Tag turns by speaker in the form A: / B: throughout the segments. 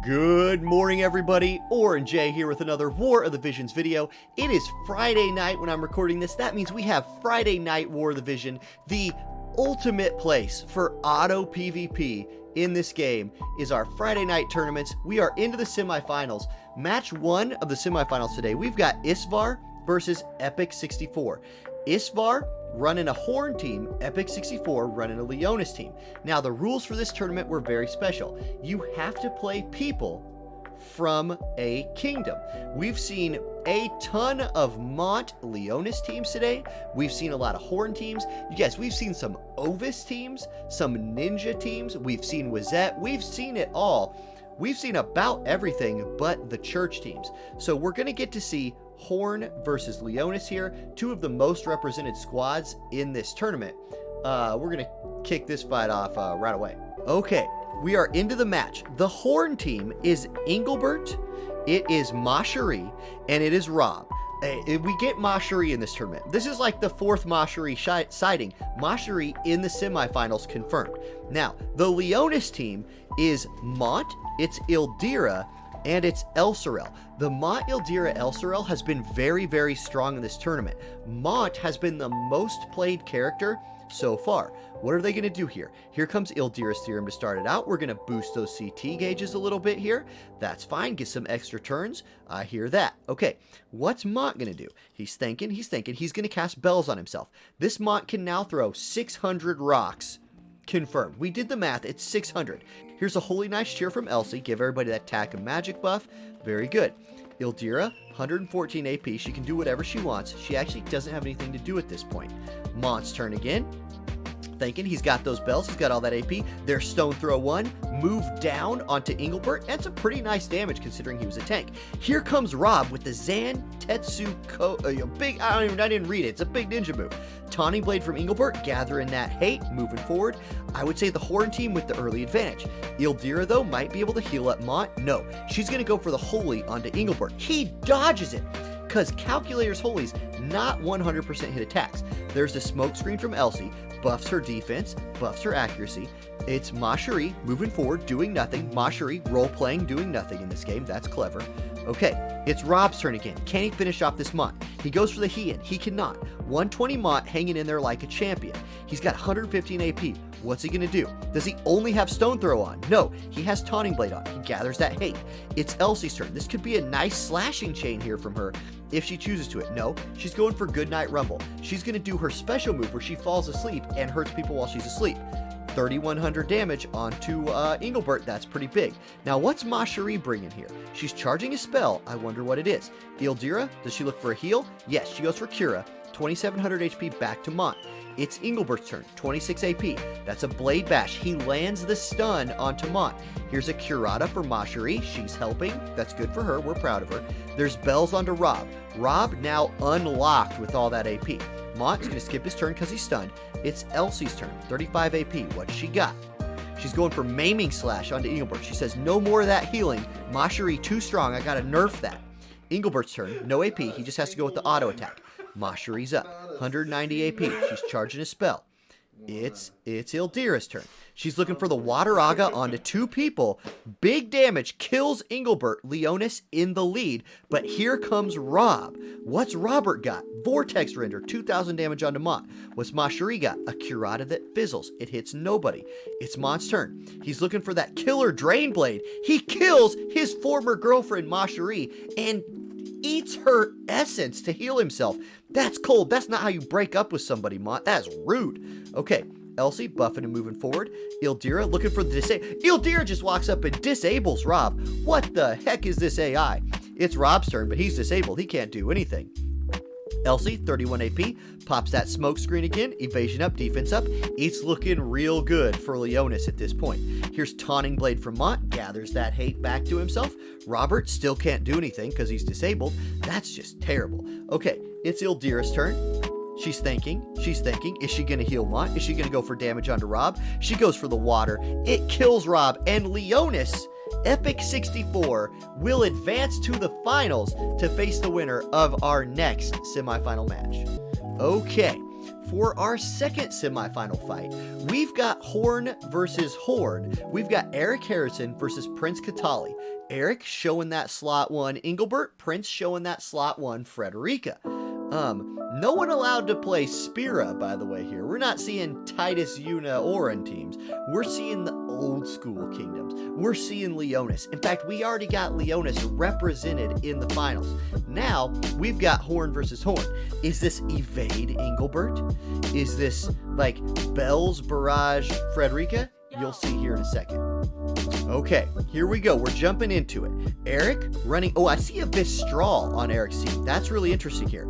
A: Good morning, everybody. Auronnj Jayy here with another War of the Visions video. It is Friday night when I'm recording this. That means we have Friday night War of the Vision, the ultimate place for auto PvP in this game is our Friday night tournaments. We are into the semifinals. Match 1 of the semifinals today. We've got Isvar versus aipOQ. Isvar running a Horn team, aipOQ running a Leonis team. Now, the rules for this tournament were very special. You have to play people from a kingdom. We've seen a ton of Mont Leonis teams today. We've seen a lot of Horn teams. You guys, we've seen some Ovis teams, some Ninja teams. We've seen Wizette. We've seen it all. We've seen about everything but the church teams. So we're going to get to see Horn versus Leonis here, two of the most represented squads in this tournament. We're going to kick this fight off right away. Okay, we are into the match. The Horn team is Engelbert, it is Mashari, and it is Rob. We get Mashari in this tournament. This is like the fourth Mashari sighting. Mashari in the semifinals confirmed. Now, the Leonis team is Mont, it's Ildira, and it's Elsorel. The Mont Ildira Elsorel has been very, very strong in this tournament. Mont has been the most played character so far. What are they going to do here? Here comes Ildira's Theorem to start it out. We're going to boost those CT gauges a little bit here. That's fine. Get some extra turns. I hear that. Okay, what's Mont going to do? He's thinking he's going to cast Bells on himself. This Mont can now throw 600 rocks. Confirmed. We did the math. It's 600. Here's a holy nice cheer from Elsie. Give everybody that attack and magic buff. Very good. Ildira, 114 AP. She can do whatever she wants. She actually doesn't have anything to do at this point. Mont's turn again. Thinking he's got those bells, he's got all that AP. There's Stone Throw 1, move down onto Engelbert, and some pretty nice damage considering he was a tank. Here comes Rob with the Zan Tetsu big, I didn't read it, it's a big ninja move. Taunting Blade from Engelbert, gathering that hate, moving forward. I would say the Horn team with the early advantage. Ildira, though, might be able to heal up Mont. No, she's going to go for the Holy onto Engelbert. He dodges it, because Calculator's Holy's not 100% hit attacks. There's the smoke screen from Elsie, buffs her defense, buffs her accuracy. It's Mashari moving forward, doing nothing. Mashari role-playing, doing nothing in this game. That's clever. Okay, it's Rob's turn again. Can he finish off this Mont? He goes for the Heian. He cannot. 120 Mont hanging in there like a champion. He's got 115 AP. What's he going to do? Does he only have Stone Throw on? No, he has Taunting Blade on. He gathers that hate. It's Elsie's turn. This could be a nice slashing chain here from her if she chooses to it. No, she's going for Goodnight Rumble. She's going to do her special move where she falls asleep and hurts people while she's asleep. 3,100 damage onto Engelbert. That's pretty big. Now, what's Mashari bringing here? She's charging a spell. I wonder what it is. Ildira, does she look for a heal? Yes, she goes for Cura. 2,700 HP back to Mont. It's Engelbert's turn, 26 AP. That's a Blade Bash. He lands the stun onto Mont. Here's a Curata for Mashari. She's helping. That's good for her. We're proud of her. There's Bells onto Rob. Rob now unlocked with all that AP. Mont's going to skip his turn because he's stunned. It's Elsie's turn, 35 AP. What's she got? She's going for Maiming Slash onto Engelbert. She says, no more of that healing. Mashari, too strong. I got to nerf that. Engelbert's turn, no AP. He just has to go with the auto attack. Mashari's up, 190 AP. She's charging a spell. It's Ildira's turn. She's looking for the Water Aga onto two people. Big damage, kills Engelbert. Leonis in the lead, but here comes Rob. What's Robert got? Vortex Render, 2,000 damage onto Mont. What's Mashari got? A Curata that fizzles. It hits nobody. It's Mont's turn. He's looking for that killer Drain Blade. He kills his former girlfriend Mashari and eats her essence to heal himself. That's cold. That's not how you break up with somebody, Mont. That's rude. Okay, Elsie buffing and moving forward. Ildira looking for the disable. Ildira just walks up and disables Rob. What the heck is this AI? It's Rob's turn, but he's disabled. He can't do anything. Elsie, 31 AP, pops that smoke screen again, evasion up, defense up. It's looking real good for Leonis at this point. Here's Taunting Blade from Mont, gathers that hate back to himself. Robert still can't do anything because he's disabled. That's just terrible. Okay, it's Ildira's turn. She's thinking, is she going to heal Mont? Is she going to go for damage onto Rob? She goes for the water. It kills Rob, and Leonis, aipOQ will advance to the finals to face the winner of our next semifinal match. Okay, for our second semifinal fight, we've got Horn versus Horn. We've got Eric Harrison versus Prince Katali. Eric showing that slot 1 Engelbert, Prince showing that slot 1 Frederica. No one allowed to play Spira, by the way, here. We're not seeing Titus, Yuna, Auronnj teams. We're seeing the old school kingdoms. We're seeing Leonis. In fact, we already got Leonis represented in the finals. Now, we've got Horn versus Horn. Is this Evade Engelbert? Is this, like, Bells, Barrage, Frederica? You'll see here in a second. Okay, here we go. We're jumping into it. Eric running. Oh, I see a Vistral on Eric's team. That's really interesting here.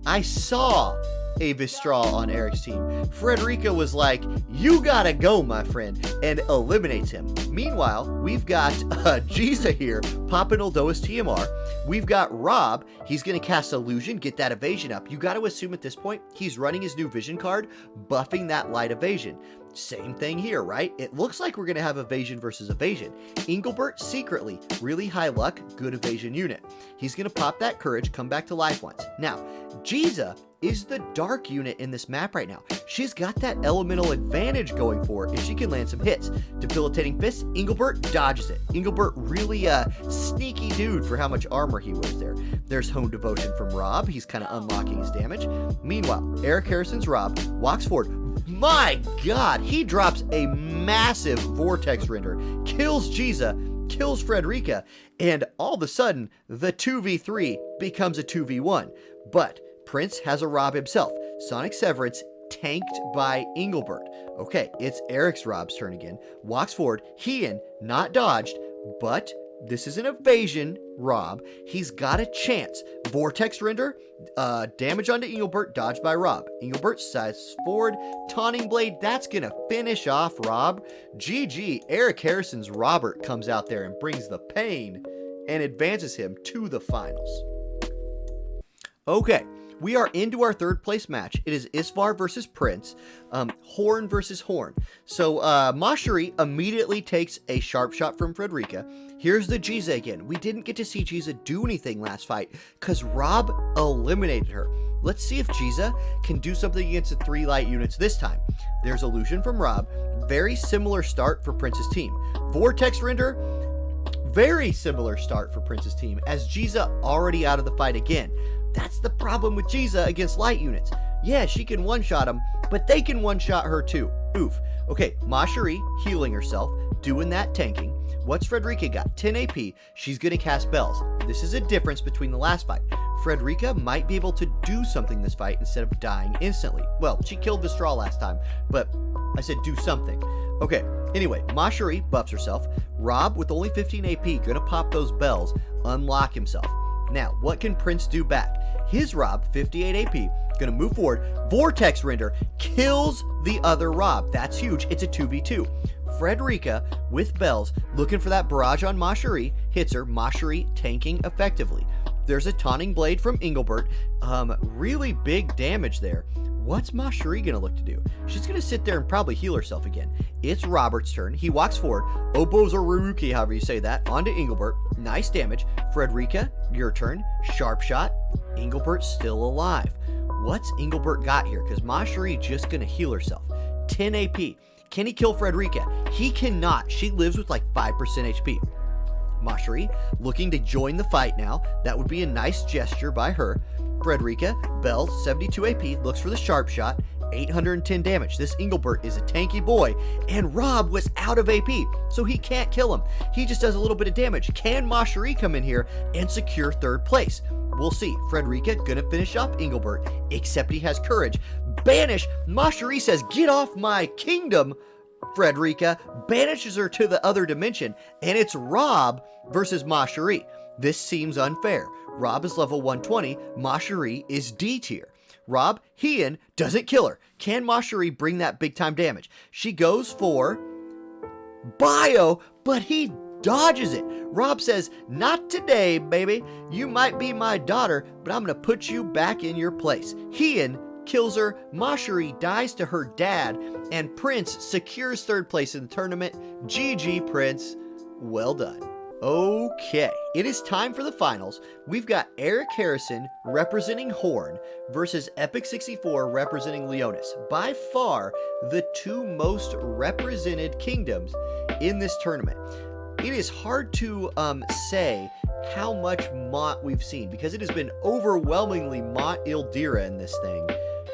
A: I saw a Vistral on Eric's team. Frederica was like, you gotta go, my friend, and eliminates him. Meanwhile, we've got Jayy here popping Uldoa's TMR. We've got Rob. He's going to cast Illusion, get that evasion up. You got to assume at this point, he's running his new vision card, buffing that light evasion. Same thing here, right? It looks like we're going to have evasion versus evasion. Engelbert, secretly, really high luck, good evasion unit. He's going to pop that courage, come back to life once. Now, Jayy is the dark unit in this map right now. She's got that elemental advantage going for her if she can land some hits. Debilitating Fist, Engelbert dodges it. Engelbert really a sneaky dude for how much armor he wears there. There's Hone Devotion from Rob. He's kind of unlocking his damage. Meanwhile, Eric Harrison's Rob walks forward. My God, he drops a massive Vortex Render, kills Jayy, kills Frederica, and all of a sudden, the 2v3 becomes a 2v1. But Prince has a Rob himself. Sonic Severance tanked by Engelbert. Okay, it's Eric's Rob's turn again. Walks forward. Heian, not dodged, but this is an evasion Rob. He's got a chance. Vortex Render, damage onto Engelbert, dodged by Rob. Engelbert sides forward. Taunting Blade, that's going to finish off Rob. GG, Eric Harrison's Robert comes out there and brings the pain and advances him to the finals. Okay, we are into our third place match. It is Isvar versus Prince, Horn versus Horn. So Mashari immediately takes a sharp shot from Frederica. Here's the Jayy again. We didn't get to see Jayy do anything last fight because Rob eliminated her. Let's see if Jayy can do something against the 3 light units this time. There's Illusion from Rob. Very similar start for Prince's team. Vortex Render, very similar start for Prince's team as Jayy already out of the fight again. That's the problem with Jayy against light units. Yeah, she can one-shot them, but they can one-shot her too. Oof. Okay, Mashari healing herself, doing that tanking. What's Frederica got? 10 AP. She's going to cast Bells. This is a difference between the last fight. Frederica might be able to do something this fight instead of dying instantly. Well, she killed the straw last time, but I said do something. Okay, anyway, Mashari buffs herself. Rob, with only 15 AP, going to pop those Bells, unlock himself. Now, what can Prince do back? His Rob, 58 AP, going to move forward. Vortex Render kills the other Rob. That's huge. It's a 2v2. Frederica, with Bells, looking for that barrage on Mashari, hits her. Mashari tanking effectively. There's a Taunting Blade from Engelbert. Really big damage there. What's Mashari going to look to do? She's going to sit there and probably heal herself again. It's Robert's turn. He walks forward. Obos or Ruruki, however you say that, onto Engelbert. Nice damage. Frederica, your turn. Sharp shot. Engelbert's still alive. What's Engelbert got here? Because Mashari just going to heal herself. 10 AP. Can he kill Frederica? He cannot. She lives with like 5% HP. Mashari looking to join the fight now. That would be a nice gesture by her. Frederica, Bell, 72 AP, looks for the sharp shot, 810 damage. This Engelbert is a tanky boy, and Rob was out of AP, so he can't kill him. He just does a little bit of damage. Can Mashari come in here and secure third place? We'll see. Frederica gonna finish off Engelbert, except he has courage. Banish! Mashari says, get off my kingdom! Frederica banishes her to the other dimension, and it's Rob versus Mashari. This seems unfair. Rob is level 120, Mashari is D tier. Rob, Heian, doesn't kill her. Can Mashari bring that big time damage? She goes for Bio, but he dodges it. Rob says, not today, baby. You might be my daughter, but I'm going to put you back in your place. Heian kills her, Mashari dies to her dad, and Prince secures third place in the tournament. GG, Prince. Well done. Okay, it is time for the finals. We've got Eric Harrison representing Horn versus Epic64 representing Leonis. By far, the 2 most represented kingdoms in this tournament. it is hard to say how much Mont we've seen, because it has been overwhelmingly Mont Ildira in this thing.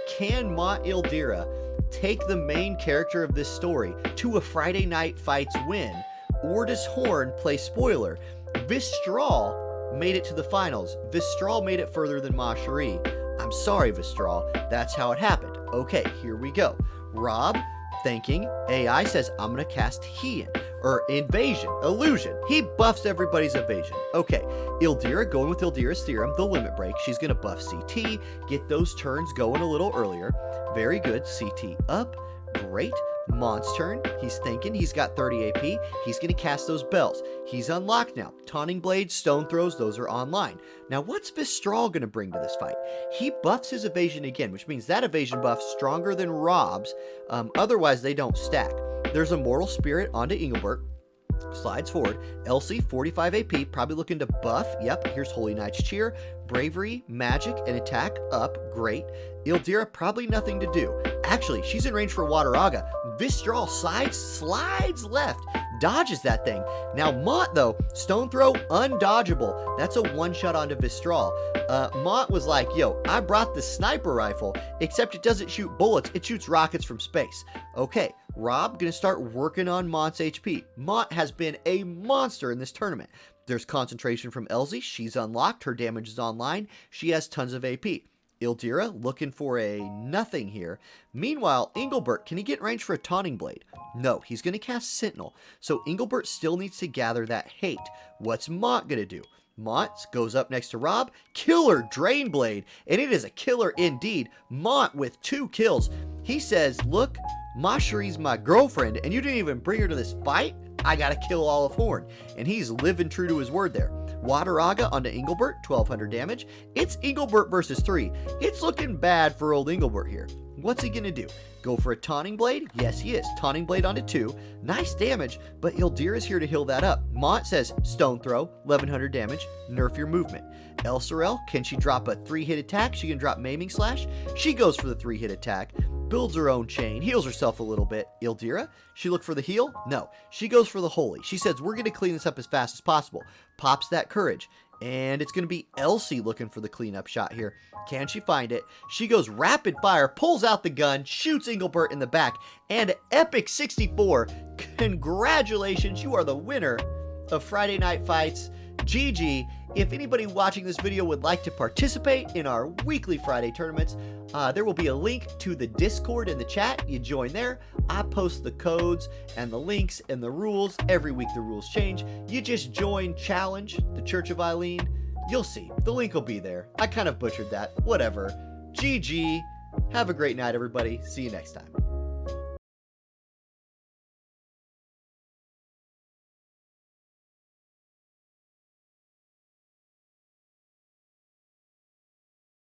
A: Can Mont Ildira take the main character of this story to a Friday Night Fights win, or does Horn play spoiler? Vistral made it to the finals. Vistral made it further than Ma Cherie. I'm sorry, Vistral. That's how it happened. Okay, here we go. Rob, thinking, AI says, I'm going to cast Heian, or Invasion, Illusion. He buffs everybody's evasion. Okay, Ildira, going with Ildira's theorem, the limit break. She's going to buff CT, get those turns going a little earlier. Very good. CT up. Great. Mont's turn. He's thinking. He's got 30 AP. He's going to cast those bells. He's unlocked now. Taunting Blades, Stone Throws, those are online. Now, what's Vistral going to bring to this fight? He buffs his evasion again, which means that evasion buff's stronger than Rob's. Otherwise, they don't stack. There's a Mortal Spirit onto Engelbert. Slides forward. Elsie, 45 AP, probably looking to buff. Yep, here's Holy Knight's Cheer. Bravery, Magic, and Attack up. Great. Ildira, probably nothing to do. Actually, she's in range for Wataraga. Vistral slides left. Dodges that thing. Now, Mont, though, Stone Throw, undodgeable. That's a one-shot onto Vistral. Mont was like, yo, I brought the sniper rifle, except it doesn't shoot bullets. It shoots rockets from space. Okay, Rob gonna start working on Mont's HP. Mont has been a monster in this tournament. There's concentration from Elsie. She's unlocked. Her damage is online. She has tons of AP. Ildira looking for a nothing here. Meanwhile, Engelbert, can he get in range for a Taunting Blade? No, he's going to cast Sentinel. So Engelbert still needs to gather that hate. What's Mont going to do? Mont goes up next to Rob. Killer Drain Blade. And it is a killer indeed. Mont with 2 kills. He says, look, Ma Cherie's my girlfriend, and you didn't even bring her to this fight? I gotta kill all of Horn. And he's living true to his word there. Wataraga onto Engelbert, 1200 damage. It's Engelbert versus 3. It's looking bad for old Engelbert here. What's he gonna do? Go for a Taunting Blade? Yes, he is. Taunting Blade onto 2. Nice damage, but Ildira's here to heal that up. Mont says, Stone Throw, 1100 damage. Nerf your movement. Elsorel, can she drop a 3-hit attack? She can drop Maiming Slash. She goes for the 3-hit attack. Builds her own chain, heals herself a little bit. Ildira, she look for the heal? No, she goes for the holy. She says, we're going to clean this up as fast as possible. Pops that courage. And it's going to be Elsie looking for the cleanup shot here. Can she find it? She goes rapid fire, pulls out the gun, shoots Engelbert in the back, and Epic 64. Congratulations, you are the winner of Friday Night Fights. GG. If anybody watching this video would like to participate in our weekly Friday tournaments, there will be a link to the Discord in the chat. You join there. I post the codes and the links and the rules. Every week the rules change. You just join Challenge, the Church of Eileen. You'll see. The link will be there. I kind of butchered that. Whatever. GG. Have a great night, everybody. See you next time.